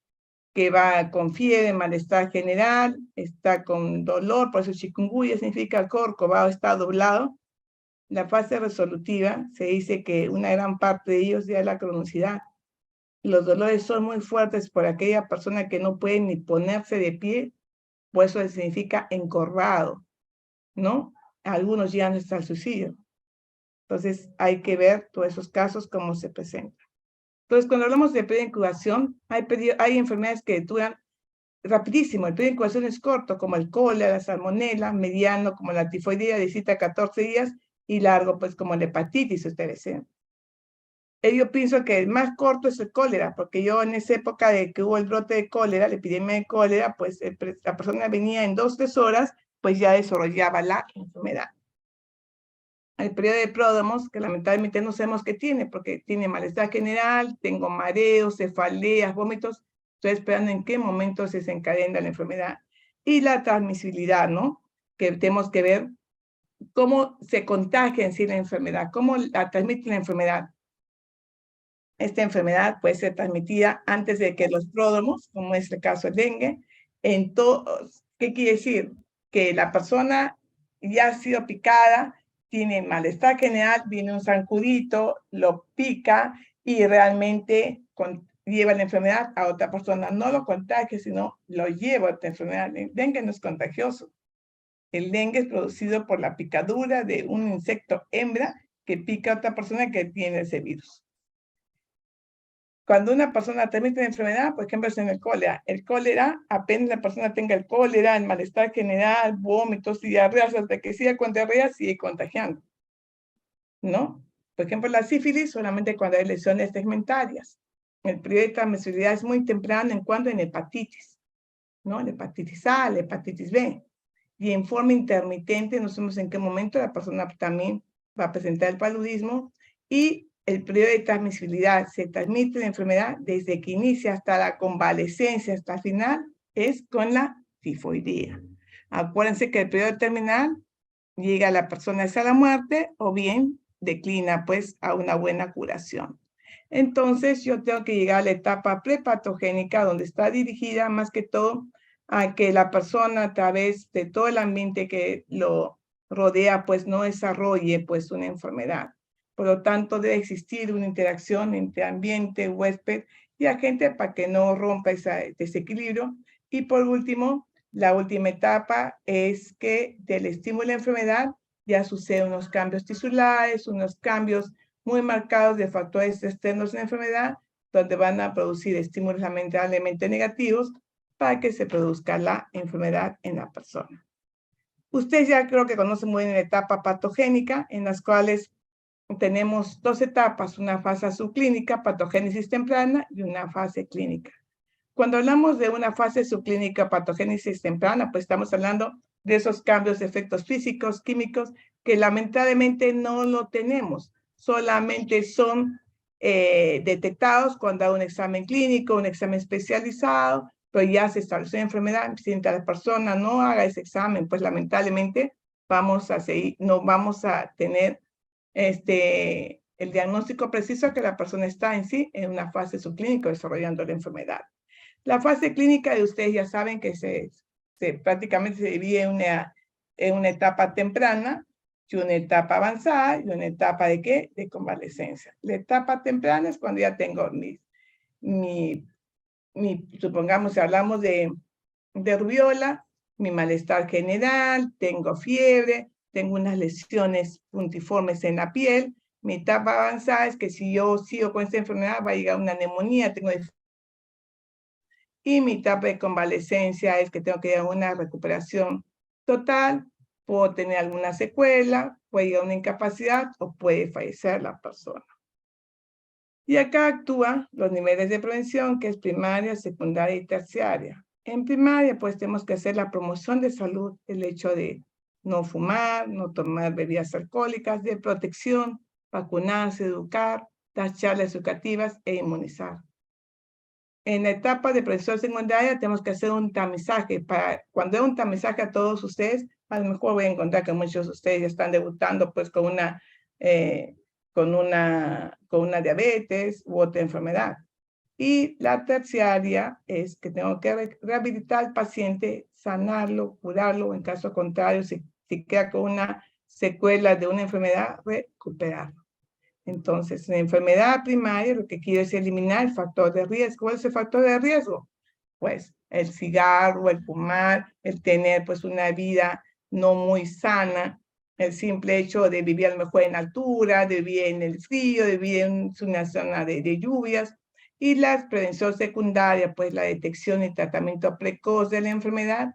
que va con fiebre, malestar general, está con dolor, por eso chikungunya significa el corcovado está doblado. La fase resolutiva se dice que una gran parte de ellos ya es la cronicidad. Los dolores son muy fuertes por aquella persona que no puede ni ponerse de pie, por eso significa encorvado, ¿no? Algunos ya no están al suicidio. Entonces hay que ver todos esos casos cómo se presentan. Entonces, cuando hablamos de periodo de incubación, hay enfermedades que duran rapidísimo. El periodo de incubación es corto, como el cólera, la salmonela, mediano, como la tifoidea, de 7 a 14 días, y largo, pues, como la hepatitis, ustedes saben. Yo pienso que el más corto es el cólera, porque yo en esa época de que hubo el brote de cólera, la epidemia de cólera, pues la persona venía en 2-3 horas, pues ya desarrollaba la enfermedad. El periodo de pródromos, que lamentablemente no sabemos qué tiene, porque tiene malestar general, tengo mareos, cefaleas, vómitos. Estoy esperando en qué momento se desencadena la enfermedad. Y la transmisibilidad, ¿no? Que tenemos que ver cómo se contagia en sí la enfermedad, cómo la transmite la enfermedad. Esta enfermedad puede ser transmitida antes de que los pródromos, como es el caso del dengue, ¿qué quiere decir? Que la persona ya ha sido picada, tiene malestar general, viene un zancudito, lo pica y realmente lleva la enfermedad a otra persona. No lo contagia, sino lo lleva a otra enfermedad. El dengue no es contagioso. El dengue es producido por la picadura de un insecto hembra que pica a otra persona que tiene ese virus. Cuando una persona transmite una enfermedad, por ejemplo, es en el cólera, apenas la persona tenga el cólera, el malestar general, vómitos y diarreas, hasta que siga con diarrea, sigue contagiando, ¿no? Por ejemplo, la sífilis solamente cuando hay lesiones segmentarias. El periodo de transmisibilidad es muy temprano en cuanto en hepatitis, ¿no? La hepatitis A, la hepatitis B. Y en forma intermitente, no sabemos en qué momento la persona también va a presentar el paludismo, y el periodo de transmisibilidad, se transmite la enfermedad desde que inicia hasta la convalescencia, hasta el final, es con la tifoidea. Acuérdense que el periodo terminal llega a la persona hacia la muerte o bien declina pues a una buena curación. Entonces yo tengo que llegar a la etapa prepatogénica, donde está dirigida más que todo a que la persona a través de todo el ambiente que lo rodea pues no desarrolle pues una enfermedad. Por lo tanto, debe existir una interacción entre ambiente, huésped y agente para que no rompa ese desequilibrio. Y por último, la última etapa es que del estímulo de la enfermedad ya suceden unos cambios tisulares, unos cambios muy marcados de factores externos en la enfermedad, donde van a producir estímulos lamentablemente negativos para que se produzca la enfermedad en la persona. Ustedes ya creo que conocen muy bien la etapa patogénica, en las cuales tenemos dos etapas, una fase subclínica, patogénesis temprana, y una fase clínica. Cuando hablamos de una fase subclínica, patogénesis temprana, pues estamos hablando de esos cambios de efectos físicos, químicos, que lamentablemente no lo tenemos. Solamente son detectados cuando hay un examen clínico, un examen especializado, pero ya se estableció la enfermedad. Si la persona no haga ese examen, pues lamentablemente no vamos a tener el diagnóstico preciso que la persona está en sí en una fase subclínica desarrollando la enfermedad. La fase clínica de ustedes ya saben que prácticamente se divide en una etapa temprana y una etapa avanzada y una etapa de ¿qué? De convalescencia. La etapa temprana es cuando ya tengo supongamos si hablamos de rubiola, mi malestar general, tengo fiebre, tengo unas lesiones puntiformes en la piel. Mi etapa avanzada es que si yo sigo con esta enfermedad va a llegar una neumonía, y mi etapa de convalescencia es que tengo que llegar a una recuperación total, puedo tener alguna secuela, puede llegar a una incapacidad o puede fallecer la persona. Y acá actúan los niveles de prevención, que es primaria, secundaria y terciaria. En primaria, pues tenemos que hacer la promoción de salud, el hecho de no fumar, no tomar bebidas alcohólicas, de protección, vacunarse, educar, dar charlas educativas e inmunizar. En la etapa de prevención secundaria tenemos que hacer un tamizaje. Cuando hay un tamizaje a todos ustedes, a lo mejor voy a encontrar que muchos de ustedes ya están debutando pues con una diabetes u otra enfermedad. Y la terciaria es que tengo que rehabilitar al paciente, sanarlo, curarlo, o en caso contrario, si queda con una secuela de una enfermedad, recuperarlo. Entonces, en enfermedad primaria lo que quiero es eliminar el factor de riesgo. ¿Cuál es el factor de riesgo? Pues el cigarro, el fumar, el tener pues una vida no muy sana, el simple hecho de vivir a lo mejor en altura, de vivir en el frío, de vivir en una zona de lluvias. Y la prevención secundaria, pues la detección y tratamiento precoz de la enfermedad,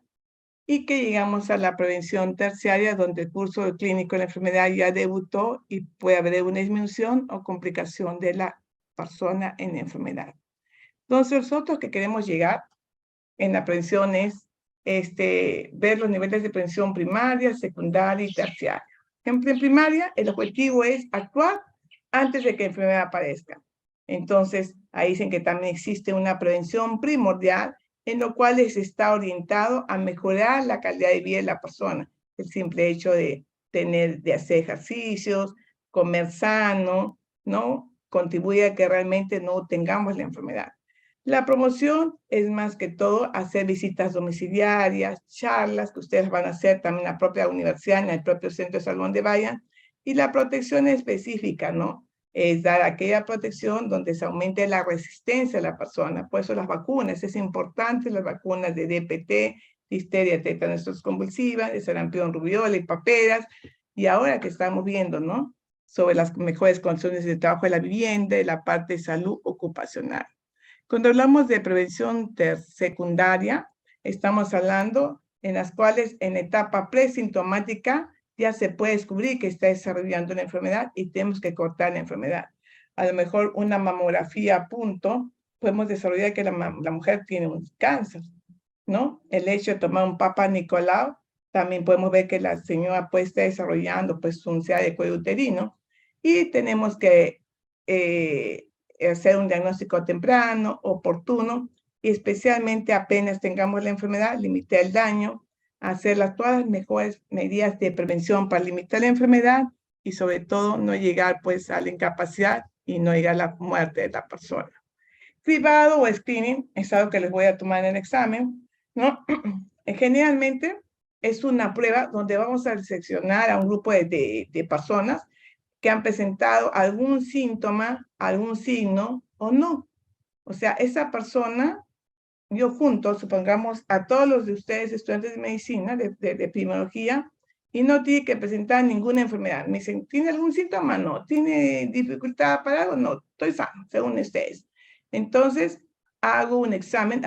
y que llegamos a la prevención terciaria, donde el curso clínico de la enfermedad ya debutó y puede haber una disminución o complicación de la persona en la enfermedad. Entonces, nosotros que queremos llegar en la prevención es ver los niveles de prevención primaria, secundaria y terciaria. En primaria, el objetivo es actuar antes de que la enfermedad aparezca. Entonces, ahí dicen que también existe una prevención primordial, en lo cual está orientado a mejorar la calidad de vida de la persona. El simple hecho de hacer ejercicios, comer sano, ¿no? Contribuye a que realmente no tengamos la enfermedad. La promoción es más que todo hacer visitas domiciliarias, charlas que ustedes van a hacer también en la propia universidad, en el propio centro de salud donde vayan. Y la protección específica, ¿no? Es dar aquella protección donde se aumente la resistencia de la persona. Por eso las vacunas, es importante, las vacunas de DPT, difteria, tétanos convulsiva, de sarampión, rubiola y paperas. Y ahora que estamos viendo, ¿no? Sobre las mejores condiciones de trabajo de la vivienda, de la parte de salud ocupacional. Cuando hablamos de prevención secundaria, estamos hablando en las cuales en etapa presintomática ya se puede descubrir que está desarrollando la enfermedad y tenemos que cortar la enfermedad. A lo mejor una mamografía a punto, podemos desarrollar que la mujer tiene un cáncer, ¿no? El hecho de tomar un Papa Nicolau, también podemos ver que la señora puede estar desarrollando pues un CA de cuello uterino, y tenemos que hacer un diagnóstico temprano, oportuno, y especialmente apenas tengamos la enfermedad, limitar el daño, hacer todas las mejores medidas de prevención para limitar la enfermedad y sobre todo no llegar pues a la incapacidad y no llegar a la muerte de la persona. Cribado o screening es algo que les voy a tomar en el examen, ¿no? Generalmente es una prueba donde vamos a seleccionar a un grupo de personas que han presentado algún síntoma, algún signo o no. O sea, esa persona, yo junto, supongamos, a todos los de ustedes, estudiantes de medicina, de epidemiología, y no tiene que presentar ninguna enfermedad. Me dicen, ¿tiene algún síntoma? No. ¿Tiene dificultad para algo? No. Estoy sano, según ustedes. Entonces, hago un examen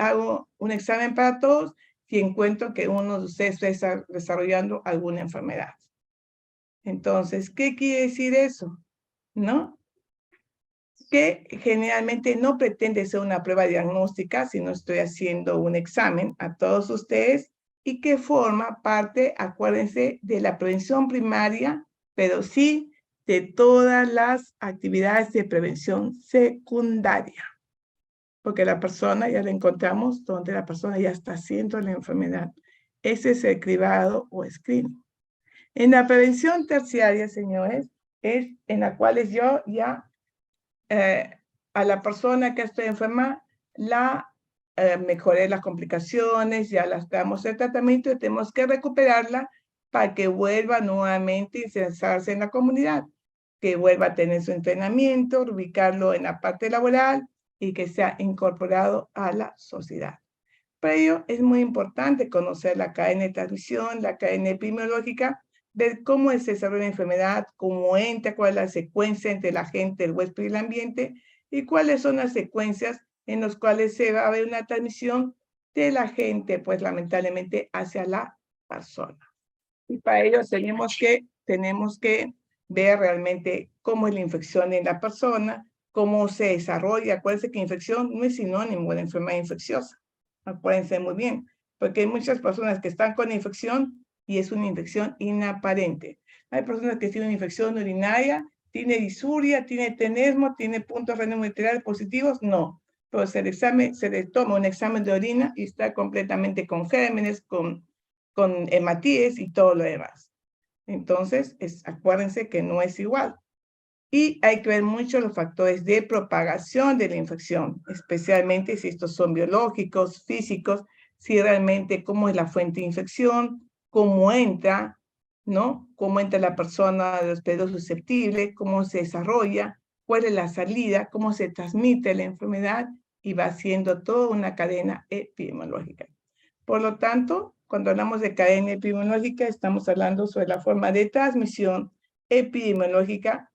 para todos y encuentro que uno de ustedes está desarrollando alguna enfermedad. Entonces, ¿qué quiere decir eso? ¿No? Que generalmente no pretende ser una prueba diagnóstica, sino estoy haciendo un examen a todos ustedes y que forma parte, acuérdense, de la prevención primaria, pero sí de todas las actividades de prevención secundaria. Porque la persona ya la encontramos donde la persona ya está haciendo la enfermedad. Ese es el cribado o screening. En la prevención terciaria, señores, es en la cual yo ya a la persona que está enferma mejoré las complicaciones, ya las damos el tratamiento y tenemos que recuperarla para que vuelva nuevamente a insertarse en la comunidad, que vuelva a tener su entrenamiento, ubicarlo en la parte laboral y que sea incorporado a la sociedad. Para ello es muy importante conocer la cadena de transmisión, la cadena epidemiológica, ver cómo se desarrolla la enfermedad, cómo entra, cuál es la secuencia entre la gente, el huésped y el ambiente, y cuáles son las secuencias en las cuales se va a ver una transmisión de la gente, pues lamentablemente, hacia la persona. Y para ello tenemos que ver realmente cómo es la infección en la persona, cómo se desarrolla. Acuérdense que infección no es sinónimo de enfermedad infecciosa. Acuérdense muy bien, porque hay muchas personas que están con infección y es una infección inaparente. Hay personas que tienen una infección urinaria, tiene disuria, tiene tenesmo, tiene puntos renal positivos, no. Pero se le toma un examen de orina y está completamente con gérmenes, con hematíes y todo lo demás. Entonces, acuérdense que no es igual. Y hay que ver mucho los factores de propagación de la infección, especialmente si estos son biológicos, físicos, si realmente cómo es la fuente de infección, cómo entra, ¿no? Cómo entra la persona de hospedero susceptible, cómo se desarrolla, cuál es la salida, cómo se transmite la enfermedad y va siendo toda una cadena epidemiológica. Por lo tanto, cuando hablamos de cadena epidemiológica, estamos hablando sobre la forma de transmisión epidemiológica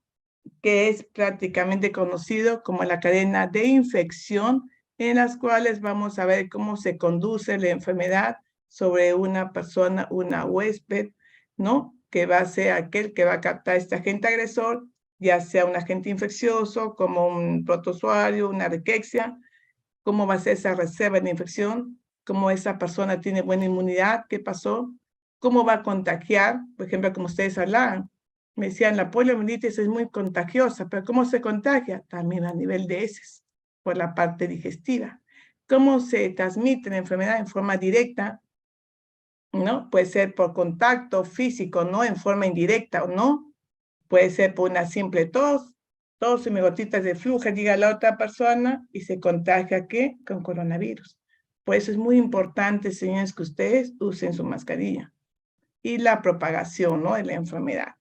que es prácticamente conocido como la cadena de infección, en las cuales vamos a ver cómo se conduce la enfermedad sobre una persona, una huésped, ¿no? Que va a ser aquel que va a captar este agente agresor, ya sea un agente infeccioso, como un protozoario, una riquexia, cómo va a ser esa reserva de infección, cómo esa persona tiene buena inmunidad, qué pasó, cómo va a contagiar, por ejemplo, como ustedes hablaban, me decían, la poliomielitis es muy contagiosa, pero ¿cómo se contagia? También a nivel de heces, por la parte digestiva. ¿Cómo se transmite la enfermedad en forma directa? ¿No? Puede ser por contacto físico, ¿no? En forma indirecta o no. Puede ser por una simple tos y gotitas de flujo, llega a la otra persona y se contagia, ¿qué? Con coronavirus. Por eso es muy importante, señores, que ustedes usen su mascarilla. Y la propagación, ¿no? De la enfermedad.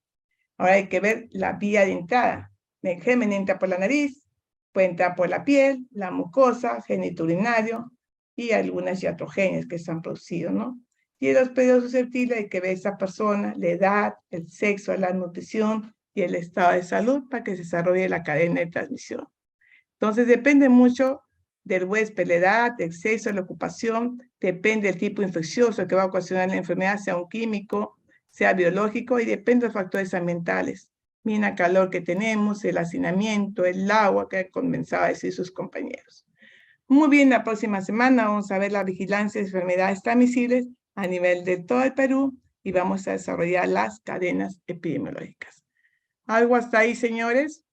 Ahora hay que ver la vía de entrada. El germen entra por la nariz, puede entrar por la piel, la mucosa, genitourinario y algunas iatrogenias que se han producido, ¿no? Y el hospedero susceptible hay que ver esa persona, la edad, el sexo, la nutrición y el estado de salud para que se desarrolle la cadena de transmisión. Entonces depende mucho del huésped, la edad, el sexo, la ocupación, depende del tipo infeccioso que va a ocasionar la enfermedad, sea un químico, sea biológico, y depende de los factores ambientales. Mina calor que tenemos, el hacinamiento, el agua que comenzaba a decir sus compañeros. Muy bien, la próxima semana vamos a ver la vigilancia de enfermedades transmisibles a nivel de todo el Perú y vamos a desarrollar las cadenas epidemiológicas. ¿Algo hasta ahí, señores?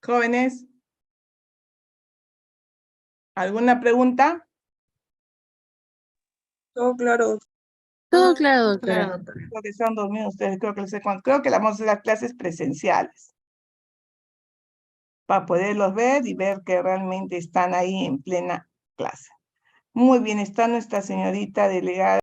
Jóvenes, ¿alguna pregunta? Todo claro. Todo claro, doctora. Claro, doctora. Creo que son dormidos ustedes, creo que vamos a hacer las clases presenciales para poderlos ver y ver que realmente están ahí en plena clase. Muy bien, está nuestra señorita delegada.